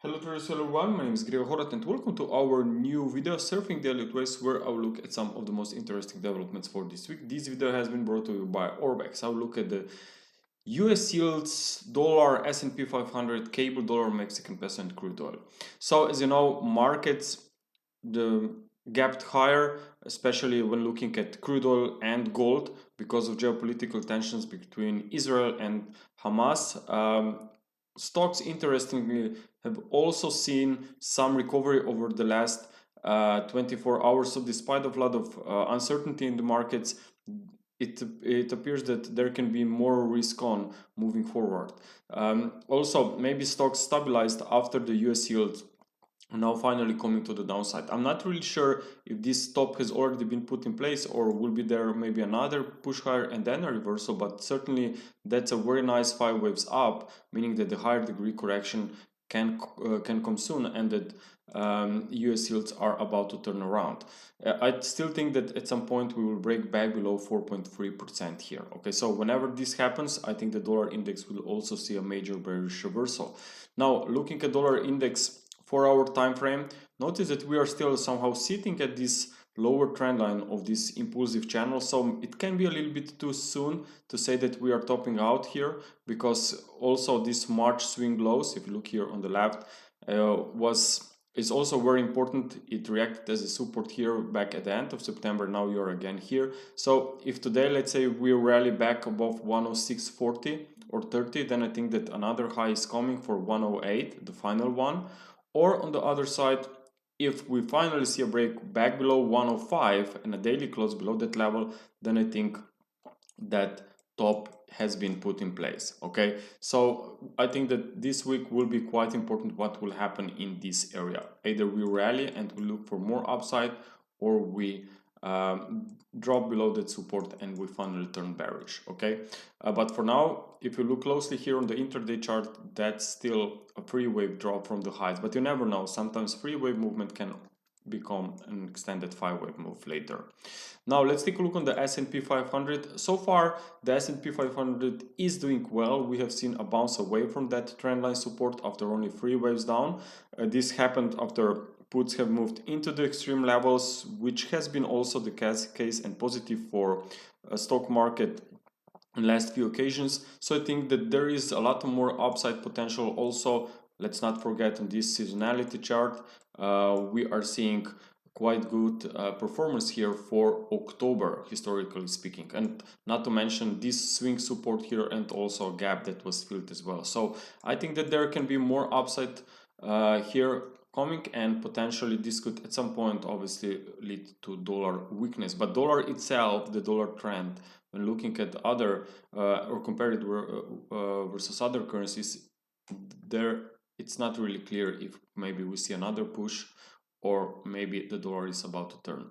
Hello traders, hello everyone, my name is Gregor and welcome to our new video Surfing the Elliott Waves, where I'll look at some of the most interesting developments for this week. This video has been brought to you by Orbex. I'll look at the US yields, dollar, S&P 500, cable, dollar, Mexican peso and crude oil. So as you know, markets gapped higher, especially when looking at crude oil and gold because of geopolitical tensions between Israel and Hamas. Stocks, interestingly, have also seen some recovery over the last 24 hours. So despite of a lot of uncertainty in the markets, it appears that there can be more risk on moving forward. Also, maybe stocks stabilized after the US yield now finally coming to the downside. I'm not really sure if this top has already been put in place or will be there maybe another push higher and then a reversal, but certainly that's a very nice 5 waves up, meaning that the higher degree correction can come soon and that US yields are about to turn around. I still think that at some point we will break back below 4.3% here. Okay, so whenever this happens, I think the dollar index will also see a major bearish reversal. Now, looking at dollar index 4-hour time frame, notice that we are still somehow sitting at this lower trend line of this impulsive channel, so it can be a little bit too soon to say that we are topping out here, because also this March swing lows, if you look here on the left, is also very important. It reacted as a support here back at the end of September. Now you're again here. So if today, let's say, we rally back above 106.40 or 30, then I think that another high is coming for 108, the final one. Or on the other side, if we finally see a break back below 105 and a daily close below that level, then I think that top has been put in place. Okay, so I think that this week will be quite important what will happen in this area. Either we rally and we look for more upside, or we drop below that support and we finally turn bearish. Okay, but for now, if you look closely here on the intraday chart, that's still a 3-wave drop from the highs, but you never know. Sometimes 3-wave movement can become an extended 5-wave move later. Now let's take a look on the S&P 500. So far, the S&P 500 is doing well. We have seen a bounce away from that trendline support after only 3 waves down. This happened after puts have moved into the extreme levels, which has been also the case and positive for stock market in last few occasions. So I think that there is a lot more upside potential. Also, let's not forget on this seasonality chart, we are seeing quite good performance here for October, historically speaking, and not to mention this swing support here and also a gap that was filled as well. So I think that there can be more upside here coming, and potentially this could at some point obviously lead to dollar weakness. But dollar itself, the dollar trend, when looking at other or compare it versus other currencies, there it's not really clear if maybe we see another push or maybe the dollar is about to turn.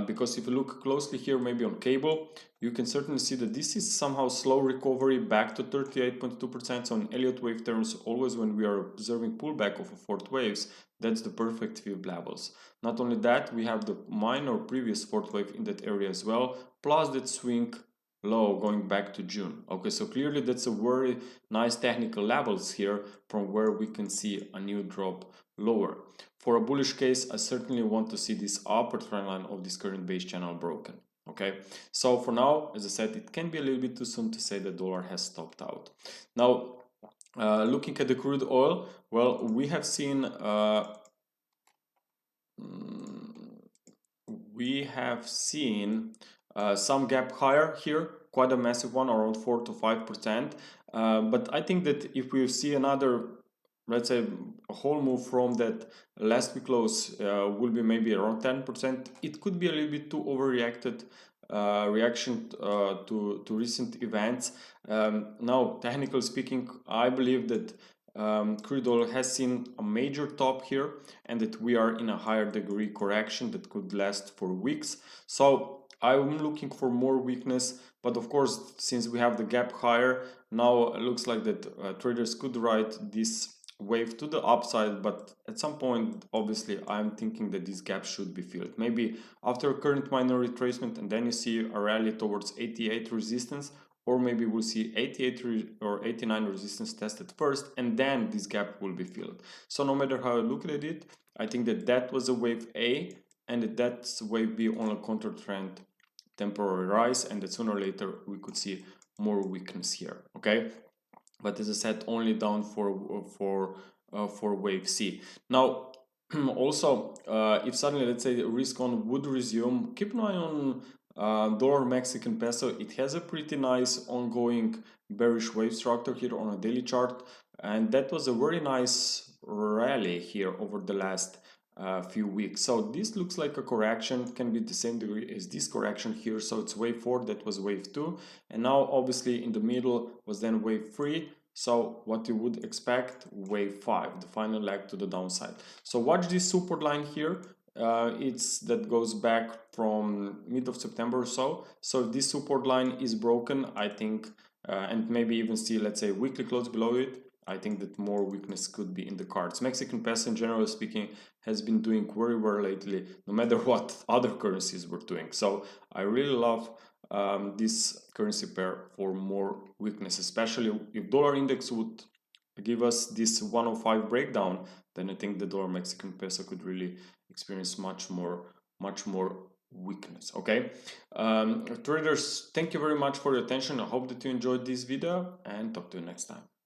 Because if you look closely here, maybe on cable, you can certainly see that this is somehow slow recovery back to 38.2%. So in Elliott wave terms, always when we are observing pullback of a 4th waves, that's the perfect fib levels. Not only that, we have the minor previous 4th wave in that area as well, plus that swing low going back to June. Okay, so clearly that's a very nice technical levels here from where we can see a new drop lower. For a bullish case, I certainly want to see this upper trend line of this current base channel broken. Okay, so for now, as I said, it can be a little bit too soon to say the dollar has stopped out. Now, looking at the crude oil, well, we have seen some gap higher here, quite a massive one, around 4 to 5%. But I think that if we see another, let's say, a whole move from that last week close, will be maybe around 10%. It could be a little bit too overreacted reaction to recent events. Now, technically speaking, I believe that crude oil has seen a major top here and that we are in a higher degree correction that could last for weeks. So I'm looking for more weakness, but of course, since we have the gap higher, now it looks like that traders could ride this wave to the upside, but at some point, obviously, I'm thinking that this gap should be filled. Maybe after a current minor retracement, and then you see a rally towards 88 resistance, or maybe we'll see 88 or 89 resistance tested first, and then this gap will be filled. So no matter how I look at it, I think that that was a wave A, and that that's wave B on a counter trend temporary rise, and that sooner or later we could see more weakness here. Okay, but as I said, only down for wave C. Now also, if suddenly, let's say, risk on would resume, keep an eye on dollar Mexican peso. It has a pretty nice ongoing bearish wave structure here on a daily chart, and that was a very nice rally here over the last few weeks. So this looks like a correction, can be the same degree as this correction here. So it's wave 4, that was wave 2, and now obviously in the middle was then wave 3. So what you would expect, wave 5, the final leg to the downside. So watch this support line here. It's that goes back from mid of September or so. So if this support line is broken, I think, and maybe even see, let's say, weekly close below it, I think that more weakness could be in the cards. Mexican peso, generally speaking, has been doing very well lately, no matter what other currencies were doing. So I really love this currency pair for more weakness, especially if dollar index would give us this 105 breakdown, then I think the dollar Mexican peso could really experience much more weakness. Okay, traders, thank you very much for your attention. I hope that you enjoyed this video, and talk to you next time.